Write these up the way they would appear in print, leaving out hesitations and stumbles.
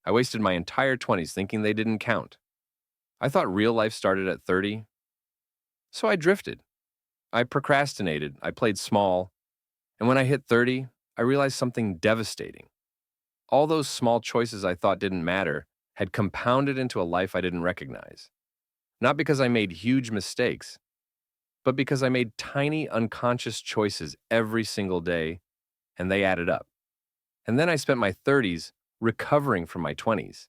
I wasted my entire 20s thinking they didn't count. I thought real life started at 30, so I drifted. I procrastinated, I played small, and when I hit 30, I realized something devastating. All those small choices I thought didn't matter had compounded into a life I didn't recognize. Not because I made huge mistakes, but because I made tiny unconscious choices every single day, and they added up. And then I spent my 30s recovering from my 20s,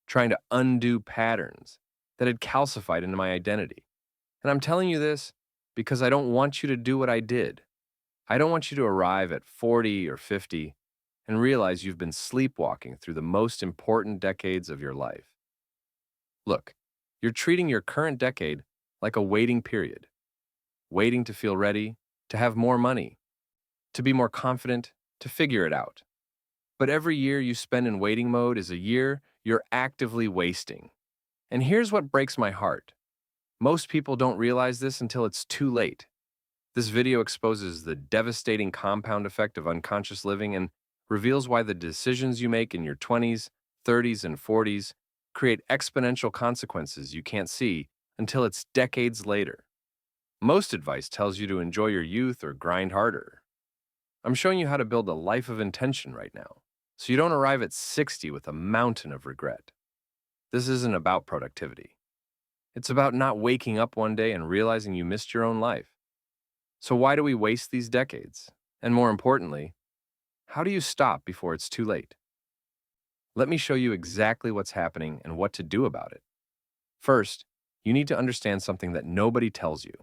trying to undo patterns that had calcified into my identity. And I'm telling you this because I don't want you to do what I did. I don't want you to arrive at 40 or 50 and realize you've been sleepwalking through the most important decades of your life. Look, you're treating your current decade like a waiting period, waiting to feel ready, to have more money, to be more confident, to figure it out. But every year you spend in waiting mode is a year you're actively wasting. And here's what breaks my heart. Most people don't realize this until it's too late. This video exposes the devastating compound effect of unconscious living and reveals why the decisions you make in your 20s, 30s, and 40s create exponential consequences you can't see until it's decades later. Most advice tells you to enjoy your youth or grind harder. I'm showing you how to build a life of intention right now, so you don't arrive at 60 with a mountain of regret. This isn't about productivity. It's about not waking up one day and realizing you missed your own life. So why do we waste these decades? And more importantly, how do you stop before it's too late? Let me show you exactly what's happening and what to do about it. First, you need to understand something that nobody tells you.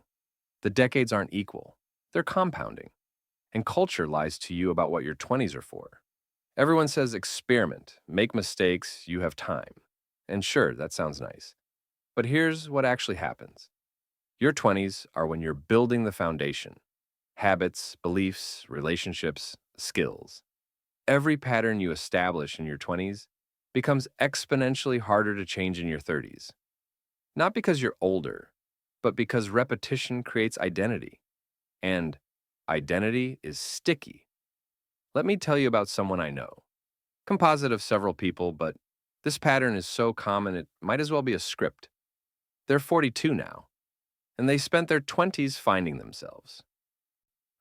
The decades aren't equal. They're compounding. And culture lies to you about what your 20s are for. Everyone says experiment, make mistakes, you have time. And sure, that sounds nice. But here's what actually happens. Your 20s are when you're building the foundation: habits, beliefs, relationships, skills. Every pattern you establish in your 20s becomes exponentially harder to change in your 30s. Not because you're older, but because repetition creates identity. And identity is sticky. Let me tell you about someone I know. Composite of several people, but this pattern is so common it might as well be a script. They're 42 now, and they spent their 20s finding themselves,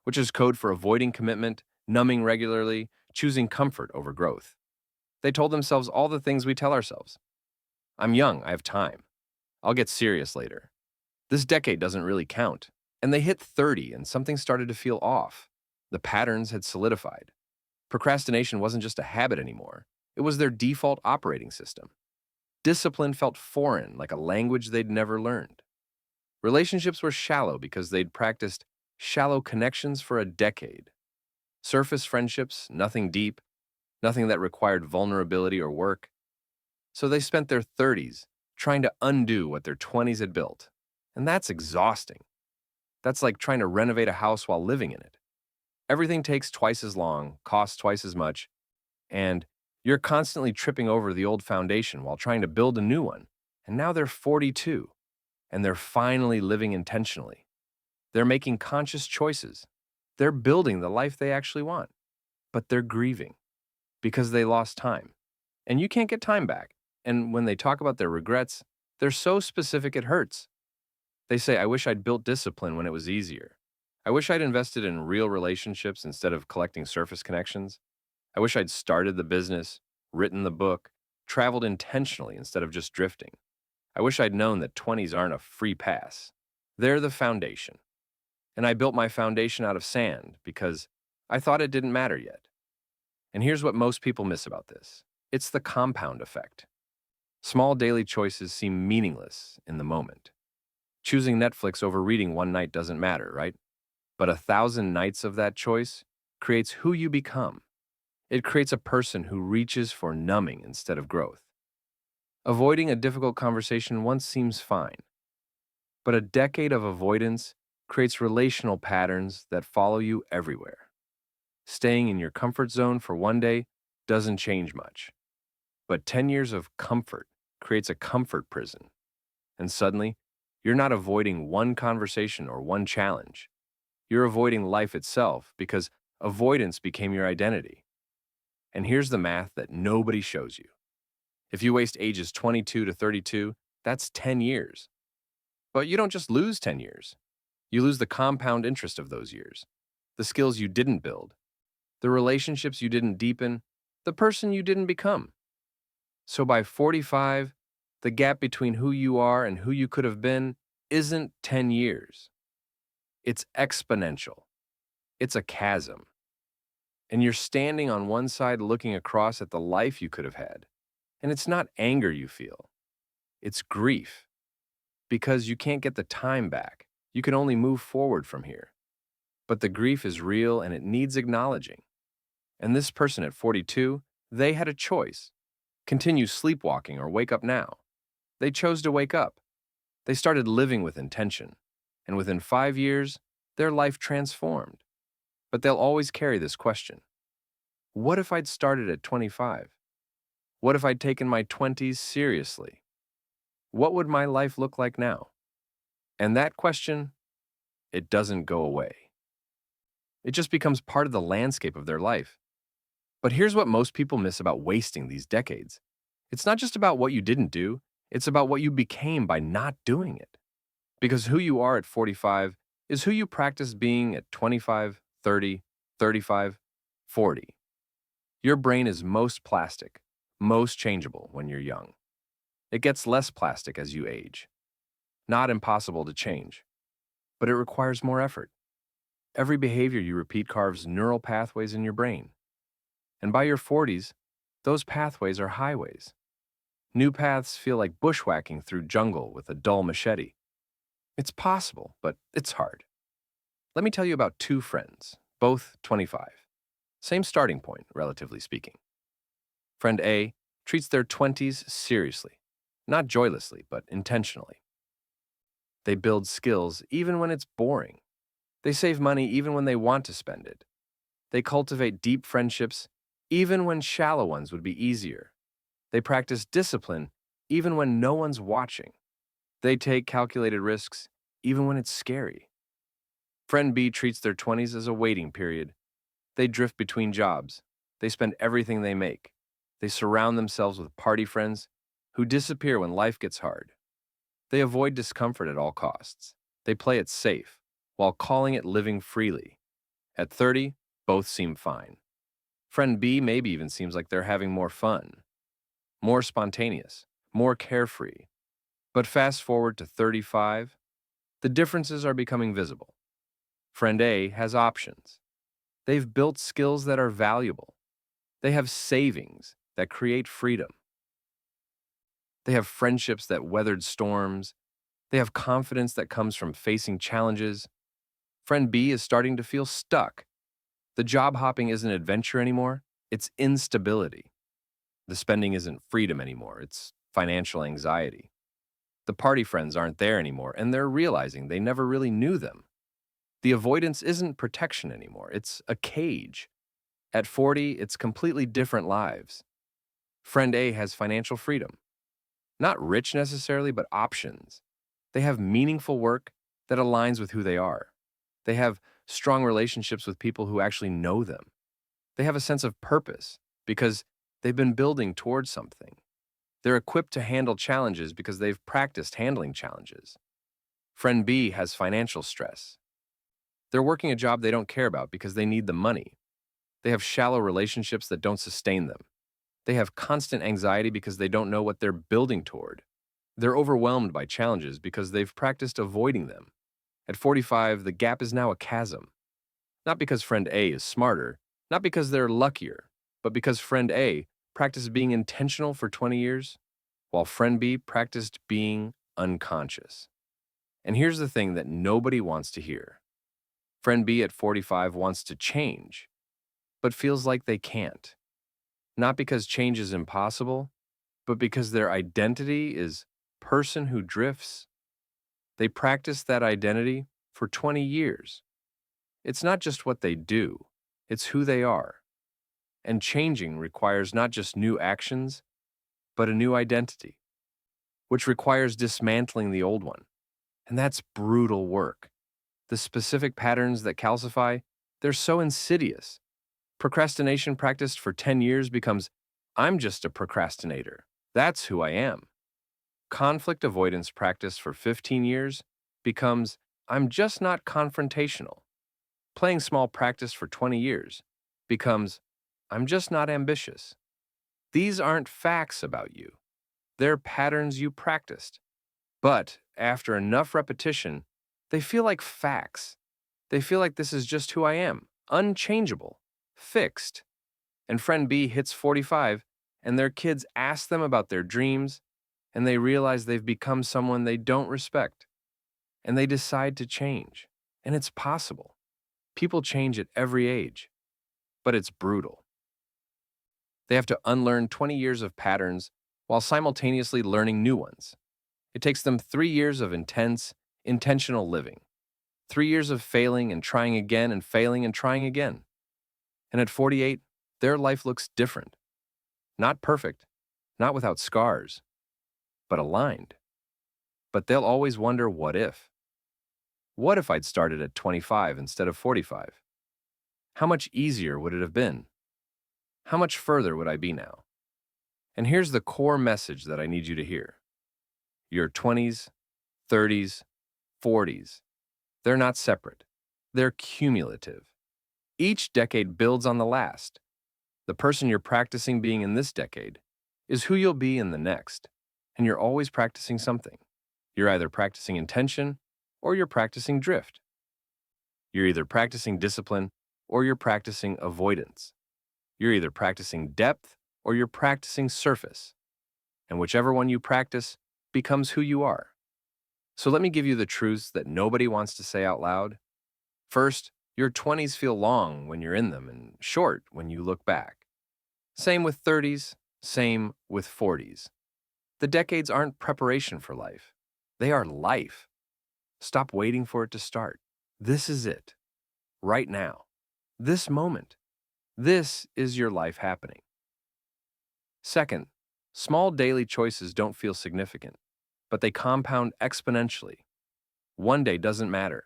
which is code for avoiding commitment, numbing regularly, choosing comfort over growth. They told themselves all the things we tell ourselves. I'm young, I have time. I'll get serious later. This decade doesn't really count. And they hit 30 and something started to feel off. The patterns had solidified. Procrastination wasn't just a habit anymore. It was their default operating system. Discipline felt foreign, like a language they'd never learned. Relationships were shallow because they'd practiced shallow connections for a decade. Surface friendships, nothing deep, nothing that required vulnerability or work. So they spent their 30s trying to undo what their 20s had built. And that's exhausting. That's like trying to renovate a house while living in it. Everything takes twice as long, costs twice as much, and you're constantly tripping over the old foundation while trying to build a new one. And now they're 42, and they're finally living intentionally. They're making conscious choices. They're building the life they actually want. But they're grieving because they lost time. And you can't get time back. And when they talk about their regrets, they're so specific it hurts. They say, I wish I'd built discipline when it was easier. I wish I'd invested in real relationships instead of collecting surface connections. I wish I'd started the business, written the book, traveled intentionally instead of just drifting. I wish I'd known that 20s aren't a free pass. They're the foundation. And I built my foundation out of sand because I thought it didn't matter yet. And here's what most people miss about this. It's the compound effect. Small daily choices seem meaningless in the moment. Choosing Netflix over reading one night doesn't matter, right? But 1,000 nights of that choice creates who you become. It creates a person who reaches for numbing instead of growth. Avoiding a difficult conversation once seems fine, but a decade of avoidance creates relational patterns that follow you everywhere. Staying in your comfort zone for one day doesn't change much, but 10 years of comfort creates a comfort prison. And suddenly, you're not avoiding one conversation or one challenge. You're avoiding life itself because avoidance became your identity. And here's the math that nobody shows you. If you waste ages 22 to 32, that's 10 years. But you don't just lose 10 years. You lose the compound interest of those years, the skills you didn't build, the relationships you didn't deepen, the person you didn't become. So by 45, the gap between who you are and who you could have been isn't 10 years. It's exponential. It's a chasm. And you're standing on one side looking across at the life you could have had. And it's not anger you feel, it's grief. Because you can't get the time back. You can only move forward from here. But the grief is real and it needs acknowledging. And this person at 42, they had a choice. Continue sleepwalking or wake up now. They chose to wake up. They started living with intention. And within 5 years, their life transformed. But they'll always carry this question. What if I'd started at 25? What if I'd taken my 20s seriously? What would my life look like now? And that question, it doesn't go away. It just becomes part of the landscape of their life. But here's what most people miss about wasting these decades. It's not just about what you didn't do, it's about what you became by not doing it. Because who you are at 45 is who you practice being at 25, 30, 35, 40. Your brain is most plastic, most changeable when you're young. It gets less plastic as you age. Not impossible to change, but it requires more effort. Every behavior you repeat carves neural pathways in your brain. And by your 40s, those pathways are highways. New paths feel like bushwhacking through jungle with a dull machete. It's possible, but it's hard. Let me tell you about two friends, both 25. Same starting point, relatively speaking. Friend A treats their 20s seriously, not joylessly, but intentionally. They build skills even when it's boring. They save money even when they want to spend it. They cultivate deep friendships even when shallow ones would be easier. They practice discipline even when no one's watching. They take calculated risks even when it's scary. Friend B treats their 20s as a waiting period. They drift between jobs. They spend everything they make. They surround themselves with party friends who disappear when life gets hard. They avoid discomfort at all costs. They play it safe while calling it living freely. At 30, both seem fine. Friend B maybe even seems like they're having more fun, more spontaneous, more carefree. But fast forward to 35, the differences are becoming visible. Friend A has options. They've built skills that are valuable. They have savings that create freedom. They have friendships that weathered storms. They have confidence that comes from facing challenges. Friend B is starting to feel stuck. The job hopping isn't adventure anymore, it's instability. The spending isn't freedom anymore, it's financial anxiety. The party friends aren't there anymore, and they're realizing they never really knew them. The avoidance isn't protection anymore, it's a cage. At 40, it's completely different lives. Friend A has financial freedom. Not rich necessarily, but options. They have meaningful work that aligns with who they are. They have strong relationships with people who actually know them. They have a sense of purpose because they've been building towards something. They're equipped to handle challenges because they've practiced handling challenges. Friend B has financial stress. They're working a job they don't care about because they need the money. They have shallow relationships that don't sustain them. They have constant anxiety because they don't know what they're building toward. They're overwhelmed by challenges because they've practiced avoiding them. At 45, the gap is now a chasm. Not because friend A is smarter, not because they're luckier, but because friend A practiced being intentional for 20 years, while friend B practiced being unconscious. And here's the thing that nobody wants to hear. Friend B at 45 wants to change, but feels like they can't. Not because change is impossible, but because their identity is person who drifts. They practice that identity for 20 years. It's not just what they do, it's who they are. And changing requires not just new actions, but a new identity, which requires dismantling the old one. And that's brutal work. The specific patterns that calcify, they're so insidious. Procrastination practiced for 10 years becomes, I'm just a procrastinator. That's who I am. Conflict avoidance practice for 15 years becomes I'm just not confrontational. Playing small practice for 20 years becomes I'm just not ambitious. These aren't facts about you. They're patterns you practiced. But after enough repetition, they feel like facts. They feel like this is just who I am, unchangeable, fixed. And friend B hits 45, and their kids ask them about their dreams, and they realize they've become someone they don't respect, and they decide to change. And it's possible. People change at every age, but it's brutal. They have to unlearn 20 years of patterns while simultaneously learning new ones. It takes them 3 years of intense, intentional living, 3 years of failing and trying again and failing and trying again. And at 48, their life looks different. Not perfect, not without scars, but aligned. But they'll always wonder, what if? What if I'd started at 25 instead of 45? How much easier would it have been? How much further would I be now? And here's the core message that I need you to hear. Your 20s, 30s, 40s, they're not separate. They're cumulative. Each decade builds on the last. The person you're practicing being in this decade is who you'll be in the next, and you're always practicing something. You're either practicing intention or you're practicing drift. You're either practicing discipline or you're practicing avoidance. You're either practicing depth or you're practicing surface. And whichever one you practice becomes who you are. So let me give you the truths that nobody wants to say out loud. First, your 20s feel long when you're in them and short when you look back. Same with 30s, same with 40s. The decades aren't preparation for life. They are life. Stop waiting for it to start. This is it. Right now. This moment. This is your life happening. Second, small daily choices don't feel significant, but they compound exponentially. One day doesn't matter.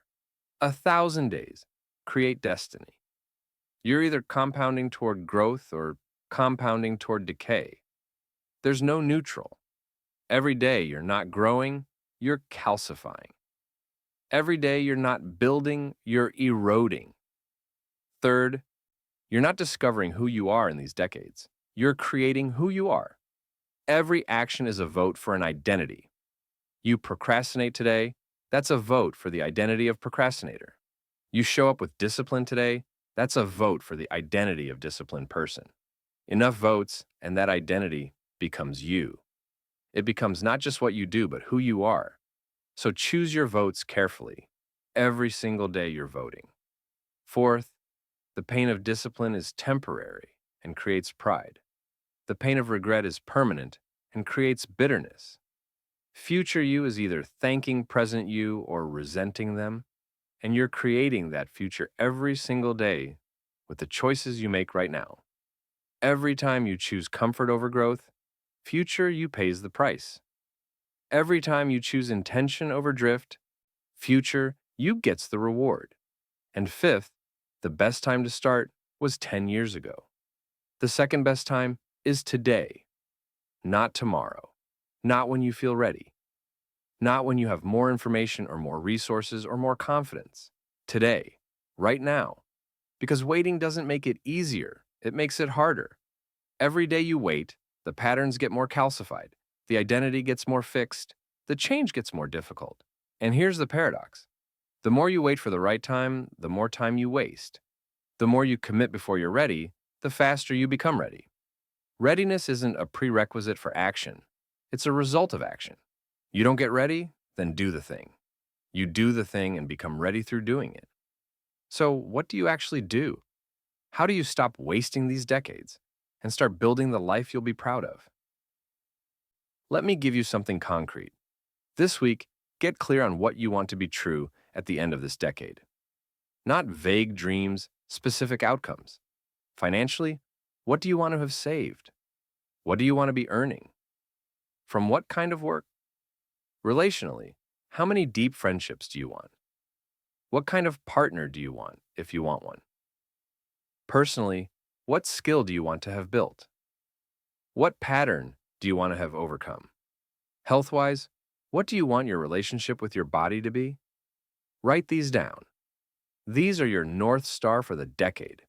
1,000 days create destiny. You're either compounding toward growth or compounding toward decay. There's no neutral. Every day you're not growing, you're calcifying. Every day you're not building, you're eroding. Third, you're not discovering who you are in these decades. You're creating who you are. Every action is a vote for an identity. You procrastinate today, that's a vote for the identity of procrastinator. You show up with discipline today, that's a vote for the identity of disciplined person. Enough votes, and that identity becomes you. It becomes not just what you do, but who you are. So choose your votes carefully. Every single day you're voting. Fourth, the pain of discipline is temporary and creates pride. The pain of regret is permanent and creates bitterness. Future you is either thanking present you or resenting them, and you're creating that future every single day with the choices you make right now. Every time you choose comfort over growth, future you pays the price. Every time you choose intention over drift, future you gets the reward. And fifth, the best time to start was 10 years ago. The second best time is today, not tomorrow, not when you feel ready, not when you have more information or more resources or more confidence. Today, right now, because waiting doesn't make it easier, it makes it harder. Every day you wait, the patterns get more calcified, the identity gets more fixed, the change gets more difficult. And here's the paradox. The more you wait for the right time, the more time you waste. The more you commit before you're ready, the faster you become ready. Readiness isn't a prerequisite for action. It's a result of action. You don't get ready, then do the thing. You do the thing and become ready through doing it. So what do you actually do? How do you stop wasting these decades and start building the life you'll be proud of? Let me give you something concrete. This week, get clear on what you want to be true at the end of this decade. Not vague dreams, specific outcomes. Financially, what do you want to have saved? What do you want to be earning? From what kind of work? Relationally, how many deep friendships do you want? What kind of partner do you want, if you want one? Personally, what skill do you want to have built? What pattern do you want to have overcome? Health-wise, what do you want your relationship with your body to be? Write these down. These are your North Star for the decade.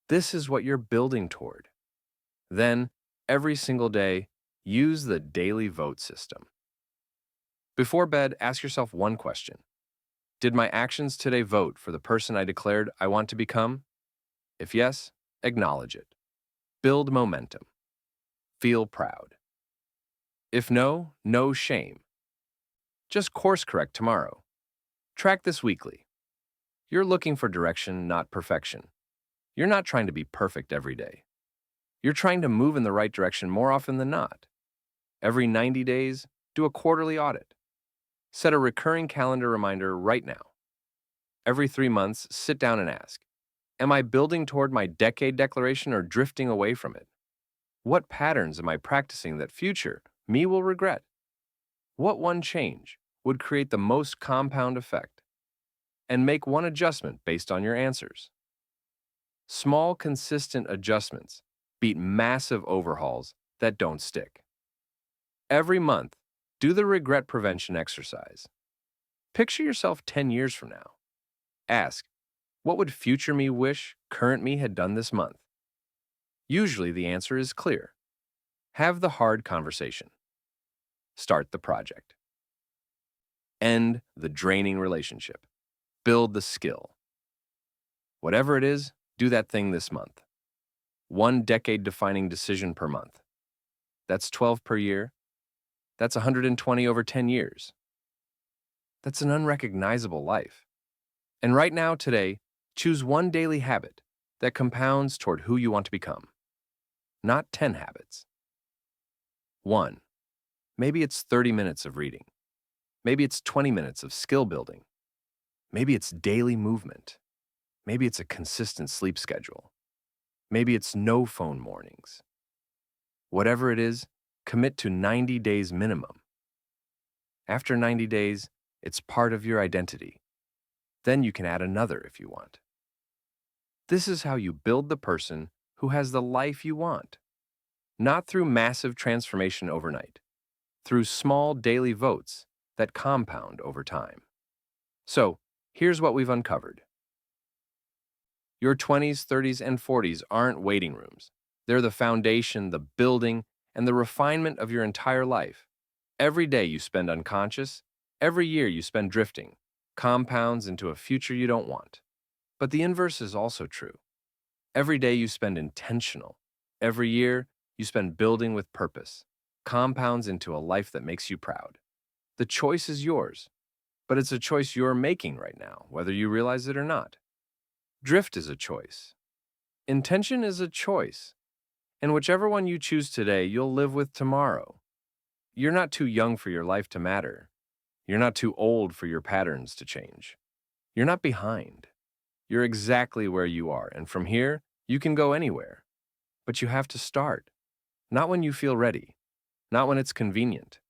This is what you're building toward. Then, every single day, use the daily vote system. Before bed, ask yourself one question. Did my actions today vote for the person I declared I want to become? If yes, acknowledge it. Build momentum. Feel proud. If no, no shame. Just course correct tomorrow. Track this weekly. You're looking for direction, not perfection. You're not trying to be perfect every day. You're trying to move in the right direction more often than not. Every 90 days, do a quarterly audit. Set a recurring calendar reminder right now. Every 3 months, sit down and ask, am I building toward my decade declaration or drifting away from it? What patterns am I practicing that future me will regret? What one change would create the most compound effect? And make one adjustment based on your answers. Small, consistent adjustments beat massive overhauls that don't stick. Every month, do the regret prevention exercise. Picture yourself 10 years from now. Ask, what would future me wish current me had done this month? Usually the answer is clear. Have the hard conversation. Start the project. End the draining relationship. Build the skill. Whatever it is, do that thing this month. One decade-defining decision per month. That's 12 per year. That's 120 over 10 years. That's an unrecognizable life. And right now, today, choose one daily habit that compounds toward who you want to become. Not 10 habits. 1. Maybe it's 30 minutes of reading. Maybe it's 20 minutes of skill building. Maybe it's daily movement. Maybe it's a consistent sleep schedule. Maybe it's no phone mornings. Whatever it is, commit to 90 days minimum. After 90 days, it's part of your identity. Then you can add another if you want. This is how you build the person who has the life you want. Not through massive transformation overnight, through small daily votes that compound over time. So, here's what we've uncovered. Your 20s, 30s, and 40s aren't waiting rooms. They're the foundation, the building, and the refinement of your entire life. Every day you spend unconscious, every year you spend drifting, compounds into a future you don't want. But the inverse is also true. Every day you spend intentional. Every year you spend building with purpose, compounds into a life that makes you proud. The choice is yours, but it's a choice you're making right now, whether you realize it or not. Drift is a choice. Intention is a choice. And whichever one you choose today, you'll live with tomorrow. You're not too young for your life to matter. You're not too old for your patterns to change. You're not behind. You're exactly where you are, and from here, you can go anywhere. But you have to start. Not when you feel ready. Not when it's convenient.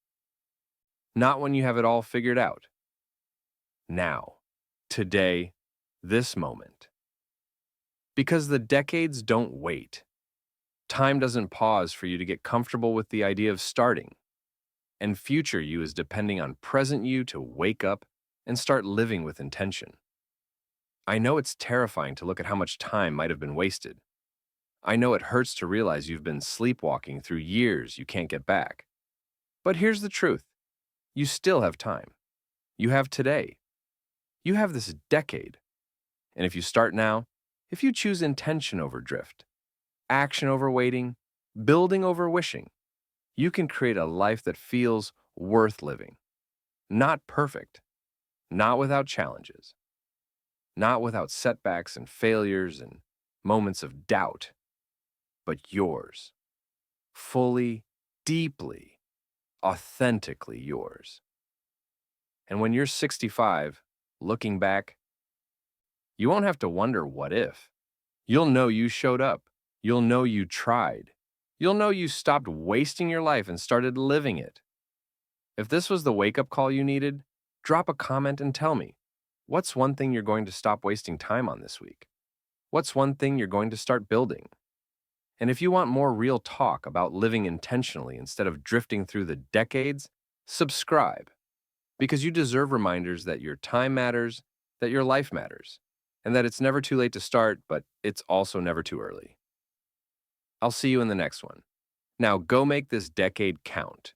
Not when you have it all figured out. Now. Today. This moment. Because the decades don't wait. Time doesn't pause for you to get comfortable with the idea of starting. And future you is depending on present you to wake up and start living with intention. I know it's terrifying to look at how much time might have been wasted. I know it hurts to realize you've been sleepwalking through years you can't get back. But here's the truth. You still have time. You have today. You have this decade. And if you start now, if you choose intention over drift, action over waiting, building over wishing, you can create a life that feels worth living. Not perfect, not without challenges, not without setbacks and failures and moments of doubt, but yours. Fully, deeply, authentically yours. And when you're 65, looking back, you won't have to wonder what if. You'll know you showed up. You'll know you tried. You'll know you stopped wasting your life and started living it. If this was the wake-up call you needed, drop a comment and tell me, what's one thing you're going to stop wasting time on this week? What's one thing you're going to start building? And if you want more real talk about living intentionally instead of drifting through the decades, subscribe because you deserve reminders that your time matters, that your life matters, and that it's never too late to start, but it's also never too early. I'll see you in the next one. Now go make this decade count.